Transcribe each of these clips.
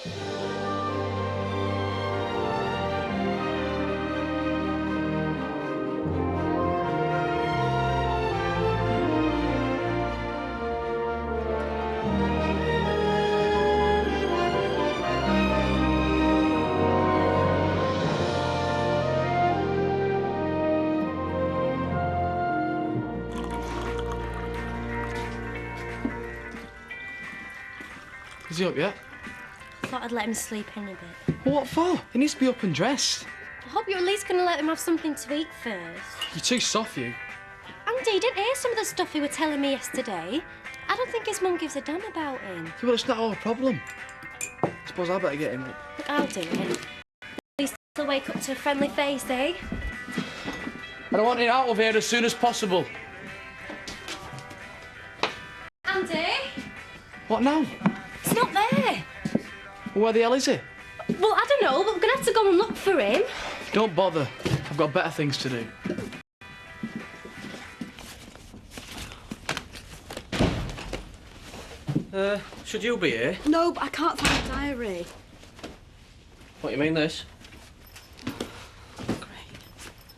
Is he up yet? I thought I'd let him sleep in a bit. Well, what for? He needs to be up and dressed. I hope you're at least going to let him have something to eat first. You're too soft, you. Andy, you didn't hear some of the stuff he was telling me yesterday. I don't think his mum gives a damn about him. Yeah, well, it's not our problem. I suppose I better get him up. Look, I'll do it. At least he'll wake up to a friendly face, eh? And I want it out of here as soon as possible. Andy? What now? He's not there. Well, where the hell is he? Well, I don't know, but we're going to have to go and look for him. Don't bother. I've got better things to do. Should you be here? No, but I can't find the diary. What, you mean this? Great.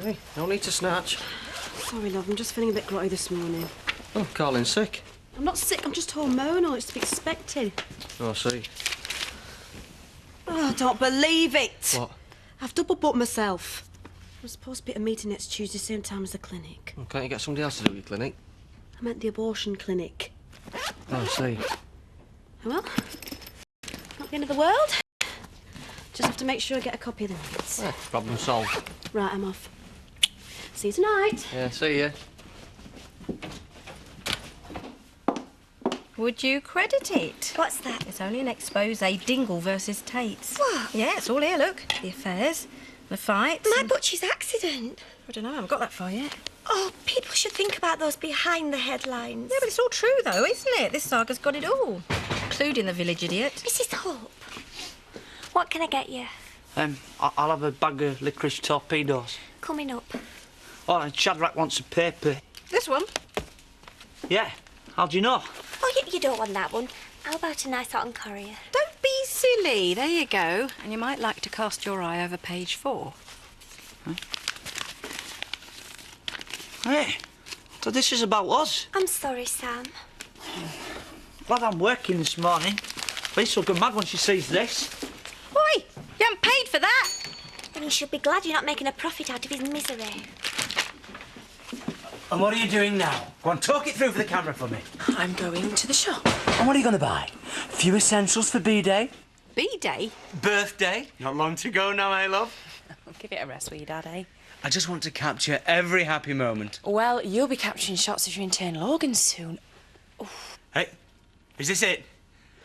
Hey, no need to snatch. Sorry, love, I'm just feeling a bit grotty this morning. Oh, Carlin's sick. I'm not sick, I'm just hormonal. It's to be expected. Oh, I see. Oh, I don't believe it. What? I've double booked myself. I'm supposed to be at a meeting next Tuesday, same time as the clinic. Well, can't you get somebody else to do your clinic? I meant the abortion clinic. Oh, I see. Oh, well, not the end of the world. Just have to make sure I get a copy of the minutes. Yeah, problem solved. Right, I'm off. See you tonight. Yeah, see ya. Would you credit it? What's that? It's only an expose, Dingle versus Tate's. What? Yeah, it's all here, look. The affairs, the fights. My butcher's accident. I don't know, I haven't got that far yet. Oh, people should think about those behind the headlines. Yeah, but it's all true, though, isn't it? This saga's got it all, including the village idiot. Mrs. Hope, what can I get you? I'll have a bag of licorice torpedoes. Coming up. Oh, and Shadrach wants a paper. This one? Yeah, how do you know? Oh, you don't want that one. How about a nice hot and courier? Don't be silly. There you go. And you might like to cast your eye over page 4. Huh? Hey, so this is about us. I'm sorry, Sam. Glad I'm working this morning. Lisa will go mad when she sees this. Oi! You haven't paid for that! Then you should be glad you're not making a profit out of his misery. And what are you doing now? Go on, talk it through for the camera for me. I'm going to the shop. And what are you going to buy? Few essentials for B-Day? B-Day? Birthday? Not long to go now, eh, love? Give it a rest, will you, Dad, eh? I just want to capture every happy moment. Well, you'll be capturing shots of your internal organs soon. Oof. Hey, is this it?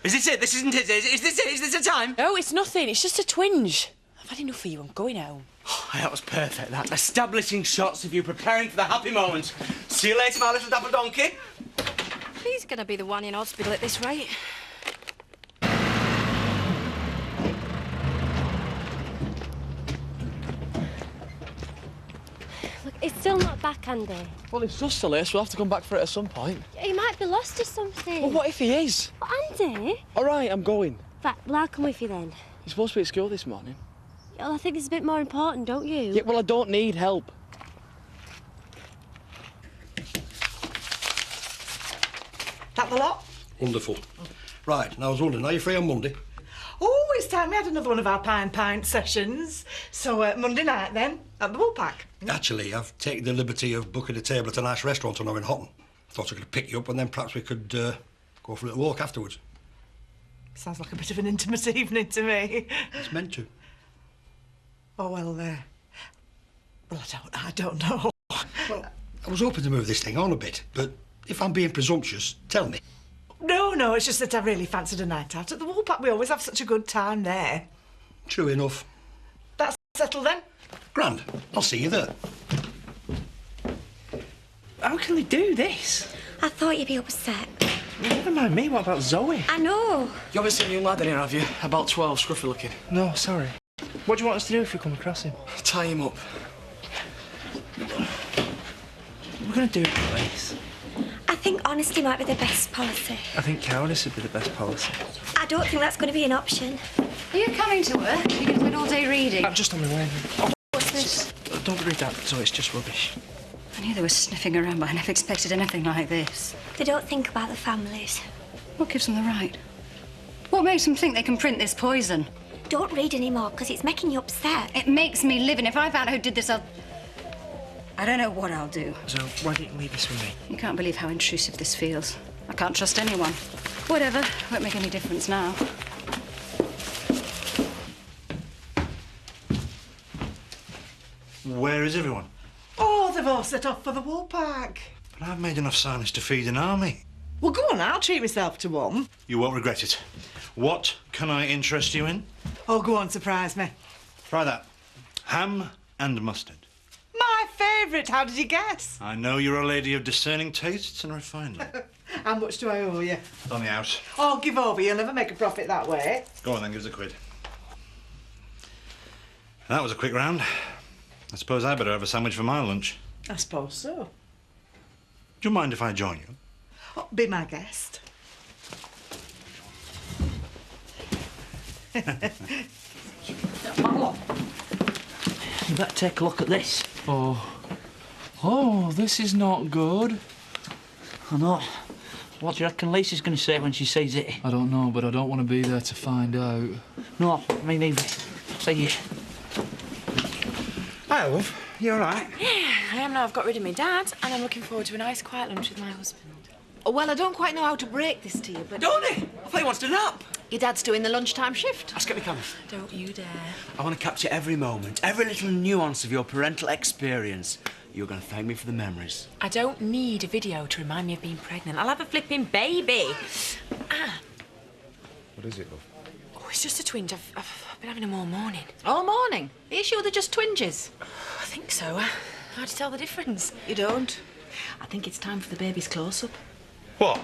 Is this it? This isn't it. Is this it? Is this the time? No, it's nothing. It's just a twinge. I've had enough of you. I'm going home. Oh, that was perfect, that. Establishing shots of you preparing for the happy moment. See you later, my little dapper donkey. He's going to be the one in hospital at this rate. Look, it's still not back, Andy. Well, it's just still here, so we'll have to come back for it at some point. He might be lost or something. Well, what if he is? But Andy? All right, I'm going. Right, well, I'll come with you then. You're supposed to be at school this morning. Well, I think this is a bit more important, don't you? Yeah, well, I don't need help. That the lot? Wonderful. Right, now I was wondering, are you free on Monday? Oh, it's time we had another one of our pint sessions. So, Monday night then, at the Woolpack. Actually, I've taken the liberty of booking a table at a nice restaurant I know in Houghton. Thought I could pick you up and then perhaps we could go for a little walk afterwards. Sounds like a bit of an intimate evening to me. It's meant to. Oh, well, I don't know. Well, I was hoping to move this thing on a bit, but if I'm being presumptuous, tell me. No, it's just that I really fancied a night out at the Woolpack. We always have such a good time there. True enough. That's settled then? Grand. I'll see you there. How can they do this? I thought you'd be upset. Never mind me, what about Zoe? I know. You haven't seen a young lad in here, have you? About 12, scruffy looking. No, sorry. What do you want us to do if we come across him? Tie him up. We're going to do it, please. I think honesty might be the best policy. I think cowardice would be the best policy. I don't think that's going to be an option. Are you coming to work? Are you going to spend all day reading? I'm just on my way. What's this? Don't read that, so it's just rubbish. I knew they were sniffing around, but I never expected anything like this. They don't think about the families. What gives them the right? What makes them think they can print this poison? Don't read anymore, because it's making you upset. It makes me live, and if I found out who did this, I don't know what I'll do. So why don't you leave this with me? You can't believe how intrusive this feels. I can't trust anyone. Whatever, won't make any difference now. Where is everyone? Oh, they've all set off for the war park. But I've made enough silence to feed an army. Well, go on, I'll treat myself to one. You won't regret it. What can I interest you in? Oh, go on, surprise me. Try that. Ham and mustard. My favourite, how did you guess? I know you're a lady of discerning tastes and refinement. How much do I owe you? It's on the house. Oh, give over, you'll never make a profit that way. Go on then, give us a quid. That was a quick round. I suppose I better have a sandwich for my lunch. I suppose so. Do you mind if I join you? Oh, be my guest. You better take a look at this. Oh, this is not good. I know. What do you reckon Lisa's going to say when she sees it? I don't know, but I don't want to be there to find out. No, me neither. See you. Hi, love. You all right? Yeah, I am now. I've got rid of my dad, and I'm looking forward to a nice, quiet lunch with my husband. Oh, well, I don't quite know how to break this to you, but... Don't he? I thought he wants to nap. Your dad's doing the lunchtime shift. Let's get the camera. Don't you dare. I want to capture every moment, every little nuance of your parental experience. You're going to thank me for the memories. I don't need a video to remind me of being pregnant. I'll have a flipping baby. Ah. What is it, love? Oh, it's just a twinge. I've been having them all morning. All morning? Are you sure they're just twinges? I think so. Hard to tell the difference. You don't? I think it's time for the baby's close-up. What?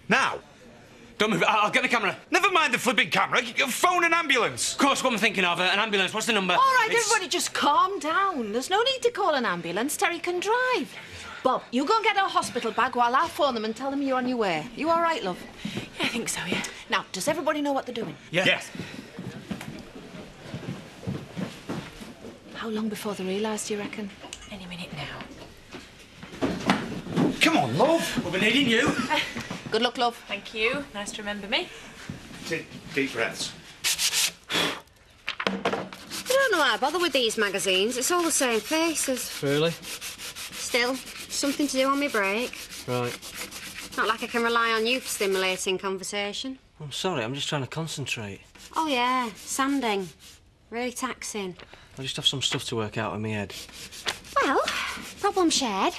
Now? Don't move. I'll get the camera. Never mind the flipping camera. Phone an ambulance. Of course, what I'm thinking of. An ambulance. What's the number? All right, everybody, just calm down. There's no need to call an ambulance. Terry can drive. Bob, you go and get a hospital bag while I'll phone them and tell them you're on your way. You all right, love? Yeah, I think so, yeah. Now, does everybody know what they're doing? Yes. How long before they realise, do you reckon? Any minute now. Come on, love. We'll be needing you. Good luck, love. Thank you. Nice to remember me. Take deep breaths. I don't know why I bother with these magazines. It's all the same faces. Really? Still, something to do on my break. Right. Not like I can rely on you for stimulating conversation. I'm sorry, I'm just trying to concentrate. Oh, yeah, sanding. Really taxing. I just have some stuff to work out in my head. Well, problem shared.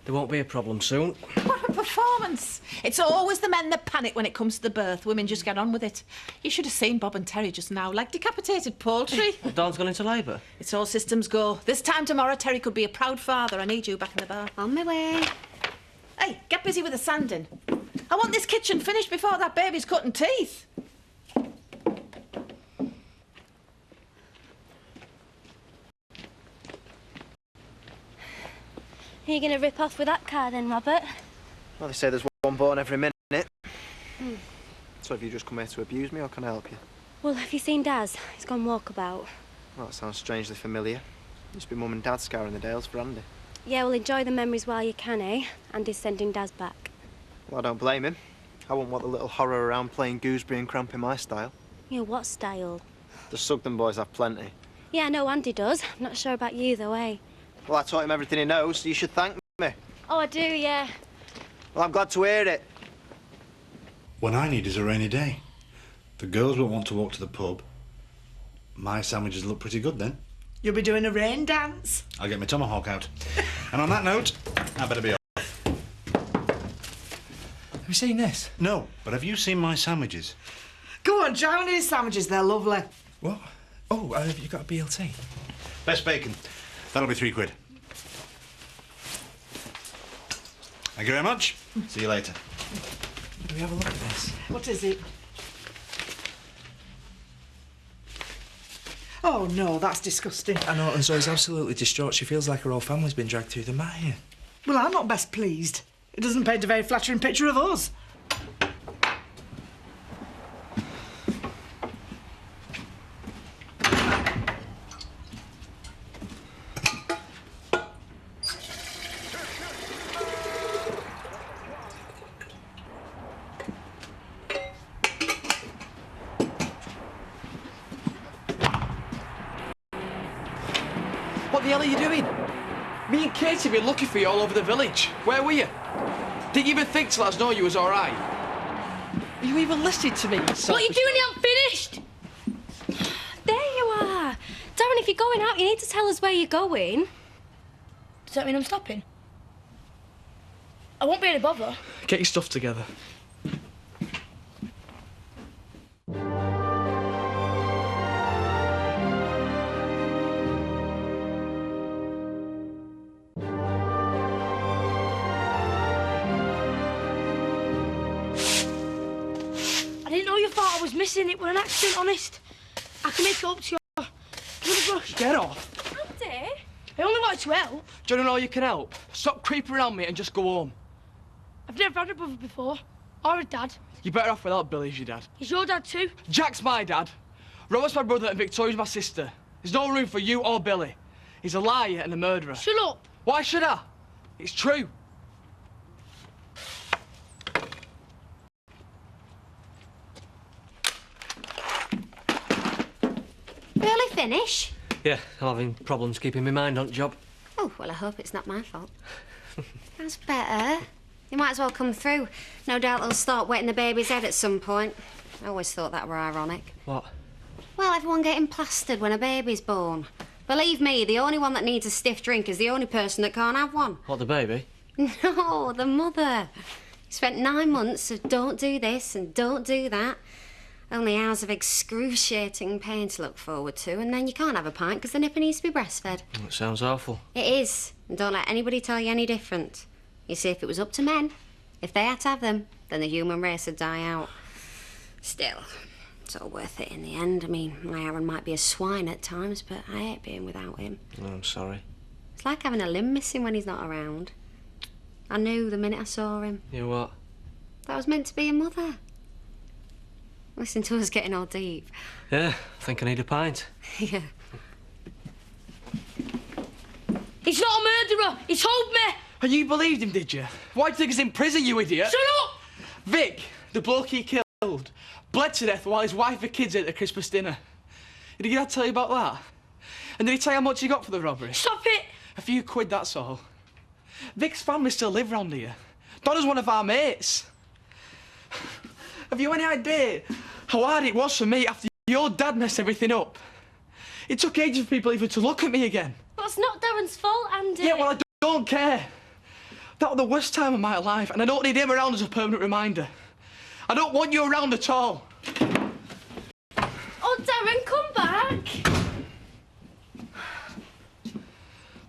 There won't be a problem soon. What a performance. It's always the men that panic when it comes to the birth. Women just get on with it. You should have seen Bob and Terry just now, like decapitated poultry. Dawn's gone into labour. It's all systems go. This time tomorrow, Terry could be a proud father. I need you back in the bar. On my way. Hey, get busy with the sanding. I want this kitchen finished before that baby's cutting teeth. Are you going to rip off with that car then, Robert? Well, they say there's one born every minute. So have you just come here to abuse me, or can I help you? Well, have you seen Daz? He's gone walkabout. Well, that sounds strangely familiar. Used to be Mum and Dad scouring the Dales for Andy. Yeah, well, enjoy the memories while you can, eh? Andy's sending Daz back. Well, I don't blame him. I wouldn't want the little horror around playing gooseberry and cramping my style. You know, what style? The Sugden boys have plenty. Yeah, I know Andy does. I'm not sure about you, though, eh? Well, I taught him everything he knows, so you should thank me. Oh, I do, yeah. Well, I'm glad to hear it. What I need is a rainy day. The girls won't want to walk to the pub. My sandwiches look pretty good then. You'll be doing a rain dance. I'll get my tomahawk out. And on that note, I better be off. Have you seen this? No, but have you seen my sandwiches? Go on, try one of his sandwiches. They're lovely. What? Oh, have you got a BLT? Best bacon. That'll be £3. Thank you very much. See you later. Can we have a look at this? What is it? Oh, no, that's disgusting. I know, and Zoe's absolutely distraught. She feels like her whole family's been dragged through the mire. Well, I'm not best pleased. It doesn't paint a very flattering picture of us. What the hell are you doing? Me and Katie have been looking for you all over the village. Where were you? Didn't you even think to let us know you was all right? Are you even listening to me? What are you doing? You haven't finished. There you are. Darren, if you're going out, you need to tell us where you're going. Does that mean I'm stopping? I won't be any bother. Get your stuff together. I didn't know you thought I was missing. It were an accident, honest. I can make it up to you. Give me the brush. Get off. Andy? I only wanted to help. Do you know how you can help? Stop creeping around me and just go home. I've never had a brother before. Or a dad. You're better off without Billy as your dad. He's your dad too. Jack's my dad. Robert's my brother and Victoria's my sister. There's no room for you or Billy. He's a liar and a murderer. Shut up. Why should I? It's true. Early finish? Yeah, I'm having problems keeping my mind on job. Oh, well, I hope it's not my fault. That's better. You might as well come through. No doubt they'll start wetting the baby's head at some point. I always thought that were ironic. What? Well, everyone getting plastered when a baby's born. Believe me, the only one that needs a stiff drink is the only person that can't have one. What, the baby? No, the mother. Spent 9 months of don't do this and don't do that. Only hours of excruciating pain to look forward to, and then you can't have a pint because the nipper needs to be breastfed. It sounds awful. It is, and don't let anybody tell you any different. You see, if it was up to men, if they had to have them, then the human race would die out. Still, it's all worth it in the end. I mean, my Aaron might be a swine at times, but I hate being without him. Oh, I'm sorry. It's like having a limb missing when he's not around. I knew the minute I saw him. You what? That was meant to be a mother. Listen to us getting all deep. Yeah, I think I need a pint. Yeah. He's not a murderer. He told me. And you believed him, did you? Why do you think he's in prison, you idiot? Shut up! Vic, the bloke he killed, bled to death while his wife and kids ate at Christmas dinner. Did your dad tell you about that? And did he tell you how much he got for the robbery? Stop it! A few quid, that's all. Vic's family still live round here. Donna's one of our mates. Have you any idea how hard it was for me after your dad messed everything up? It took ages for people even to look at me again. That's not Darren's fault, Andy. Yeah, well, I don't care. That was the worst time of my life, and I don't need him around as a permanent reminder. I don't want you around at all. Oh, Darren, come back.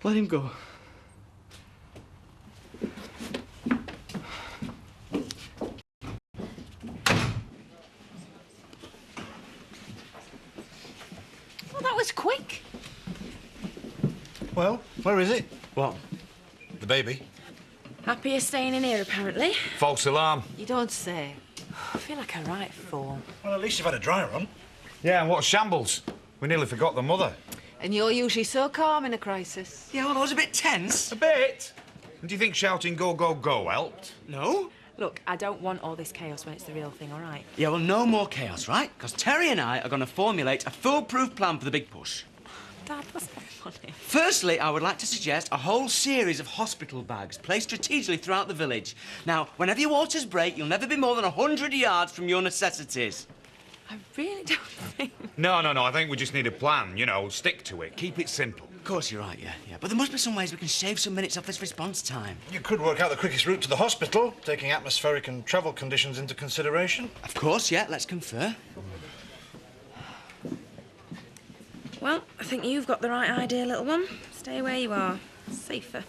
Let him go. Well, that was quick. Well, where is it? What? The baby. Happy you're staying in here, apparently. False alarm. You don't say. I feel like a right fool. Well, at least you've had a dry run. Yeah, and what shambles? We nearly forgot the mother. And you're usually so calm in a crisis. Yeah, well, I was a bit tense. A bit. Do you think shouting go, go, go helped? No? Look, I don't want all this chaos when it's the real thing, all right? Yeah, well, no more chaos, right? Because Terry and I are going to formulate a foolproof plan for the big push. Dad, that's very funny. Firstly, I would like to suggest a whole series of hospital bags placed strategically throughout the village. Now, whenever your waters break, you'll never be more than 100 yards from your necessities. I really don't think... No, I think we just need a plan, you know, stick to it, keep it simple. Of course, you're right, yeah. But there must be some ways we can shave some minutes off this response time. You could work out the quickest route to the hospital, taking atmospheric and travel conditions into consideration. Of course, yeah, let's confer. Well, I think you've got the right idea, little one. Stay where you are. Safer.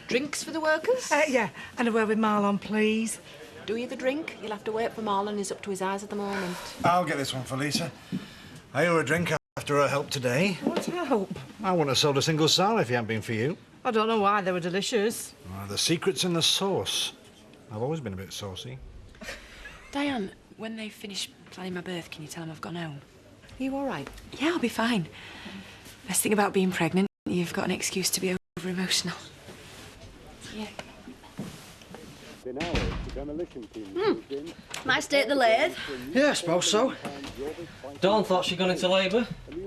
Drinks for the workers? Yeah, and a word with Marlon, please. Do you the drink? You'll have to wait for Marlon. He's up to his eyes at the moment. I'll get this one for Lisa. I owe her a drink after her help today. What help? I wouldn't have sold a single soul if it hadn't been for you. I don't know why, they were delicious. The secret's in the sauce. I've always been a bit saucy. Diane, when they finish planning my birth, can you tell them I've gone home? Are you all right? Yeah, I'll be fine. Best thing about being pregnant, you've got an excuse to be over-emotional. Yeah. Nice day at the lathe. Yeah, I suppose so. Dawn thought she'd gone into labour.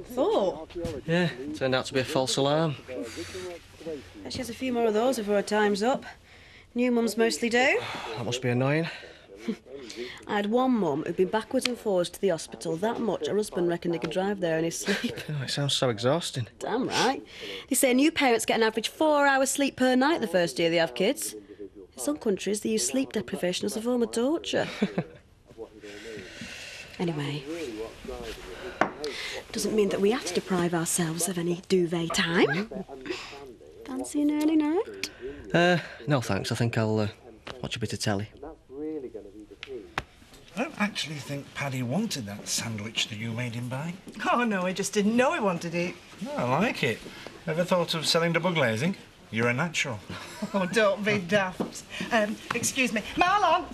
Thought? Yeah, turned out to be a false alarm. Bet she has a few more of those before her time's up. New mums mostly do. That must be annoying. I had one mum who'd been backwards and forwards to the hospital that much her husband reckoned he could drive there in his sleep. Oh, it sounds so exhausting. Damn right. They say new parents get an average 4 hours sleep per night the first year they have kids. In some countries, they use sleep deprivation as a form of torture. Anyway, doesn't mean that we have to deprive ourselves of any duvet time. Fancy an early night? No thanks. I think I'll watch a bit of telly. I don't actually think Paddy wanted that sandwich that you made him buy. Oh, no, he just didn't know he wanted it. No, I like it. Ever thought of selling double glazing? You're a natural. Oh, don't be daft. Excuse me. Marlon,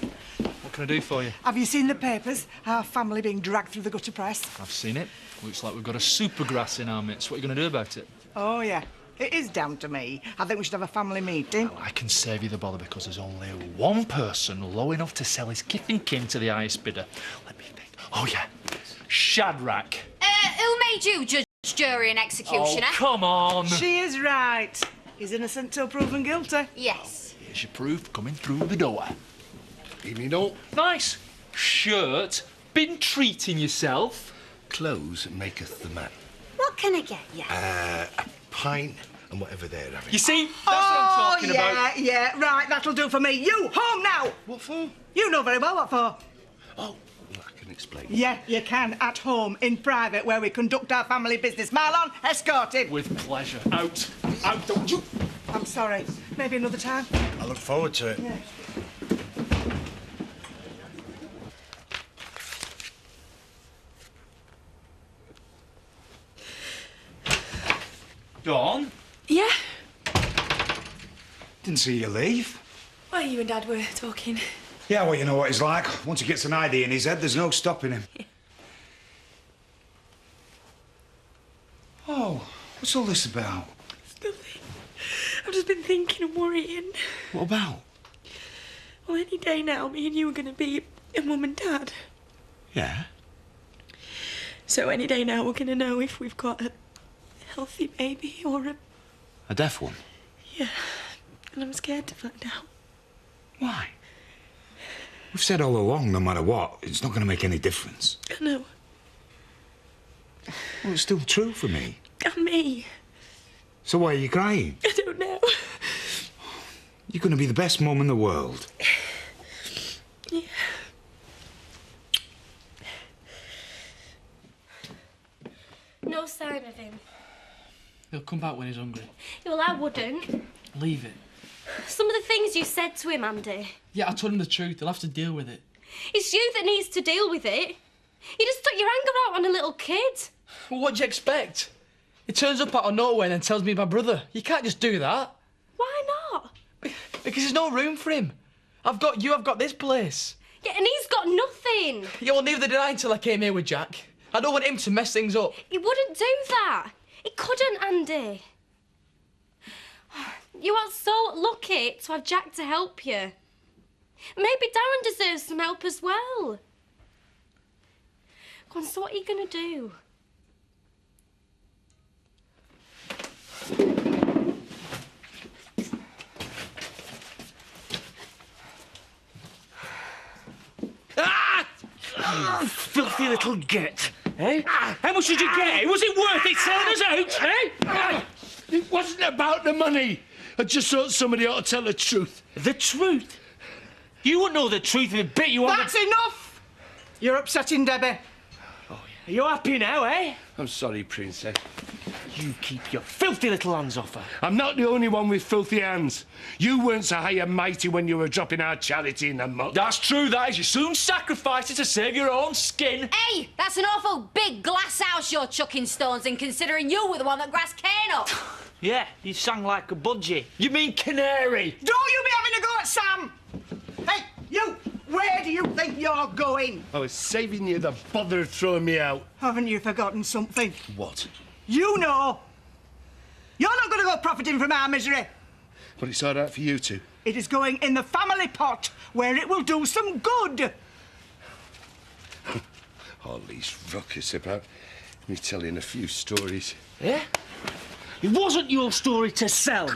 What can I do for you? have you seen the papers? Our family being dragged through the gutter press. I've seen it. Looks like we've got a supergrass in our midst. What are you going to do about it? Oh, yeah. It is down to me. I think we should have a family meeting. Well, I can save you the bother because there's only one person low enough to sell his kith and kin to the highest bidder. Let me think. Oh, yeah. Shadrach. Who made you judge, jury and executioner? Oh, come on. She is right. He's innocent till proven guilty. Yes. Here's your proof coming through the door. Evening, don't. Nice shirt. Been treating yourself. Clothes maketh the man. What can I get you? A pint and whatever they're having. You see, that's what I'm talking about. Yeah, right, that'll do for me. You, home now! What for? You know very well what for. Oh, I can explain. Yeah, you can, at home, in private, where we conduct our family business. Marlon, escort him. With pleasure. Out. Out, don't you? I'm sorry. Maybe another time. I look forward to it. Yeah. Dawn? Yeah? Didn't see you leave. Well, you and Dad were talking. Yeah, well, you know what he's like. Once he gets an idea in his head, there's no stopping him. Oh, what's all this about? It's nothing. I've just been thinking and worrying. What about? Well, any day now, me and you are going to be a mum and dad. Yeah? So any day now, we're going to know if we've got a healthy baby or A deaf one? Yeah. And I'm scared to find out. Why? We've said all along, no matter what, it's not going to make any difference. I know. Well, it's still true for me. And me. So why are you crying? I don't know. You're going to be the best mum in the world. Yeah. No sign of him. He'll come back when he's hungry. Well, I wouldn't. Leave it. Some of the things you said to him, Andy. Yeah, I told him the truth. He'll have to deal with it. It's you that needs to deal with it. You just took your anger out on a little kid. Well, what do you expect? He turns up out of nowhere and then tells me he's my brother. You can't just do that. Why not? Because there's no room for him. I've got you, I've got this place. Yeah, and he's got nothing. Yeah, well, neither did I until I came here with Jack. I don't want him to mess things up. He wouldn't do that. He couldn't, Andy. You are so lucky to have Jack to help you. Maybe Darren deserves some help as well. Go on, so what are you going to do? Filthy little git, eh? How much did you get? Was it worth it selling us out, eh? It wasn't about the money. I just thought somebody ought to tell the truth. The truth? You wouldn't know the truth of a bit you want. That's enough! You're upsetting Debbie. Are you happy now, eh? I'm sorry, Princess. You keep your filthy little hands off her. I'm not the only one with filthy hands. You weren't so high and mighty when you were dropping our charity in the muck. That's true, that is. You soon sacrificed it to save your own skin. Hey, that's an awful big glass house you're chucking stones in, considering you were the one that grassed Kane up. Yeah, you sang like a budgie. You mean canary? Don't you be having a go at Sam! Hey, you! Where do you think you're going? I was saving you the bother of throwing me out. Haven't you forgotten something? What? You know! You're not going to go profiting from our misery. But it's all right for you two. It is going in the family pot, where it will do some good. All these ruckus about me telling a few stories. Yeah? It wasn't your story to sell.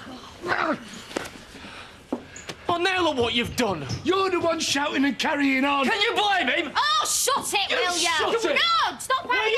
Oh, now look what you've done. You're the one shouting and carrying on. Can you blame him? Oh, shut it, will ya? shut it. No, stop having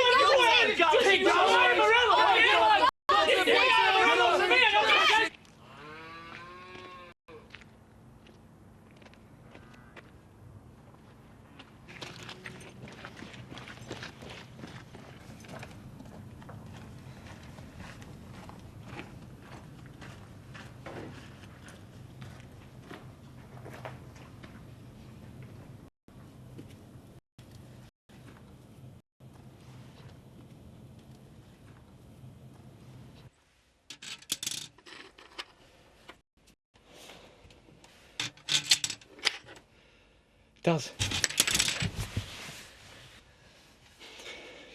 Daz.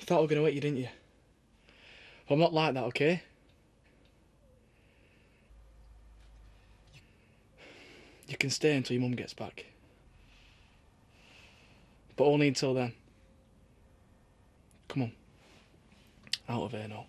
You thought I was going to wait you, didn't you? Well, I'm not like that, okay? You can stay until your mum gets back. But only until then. Come on. Out of here now.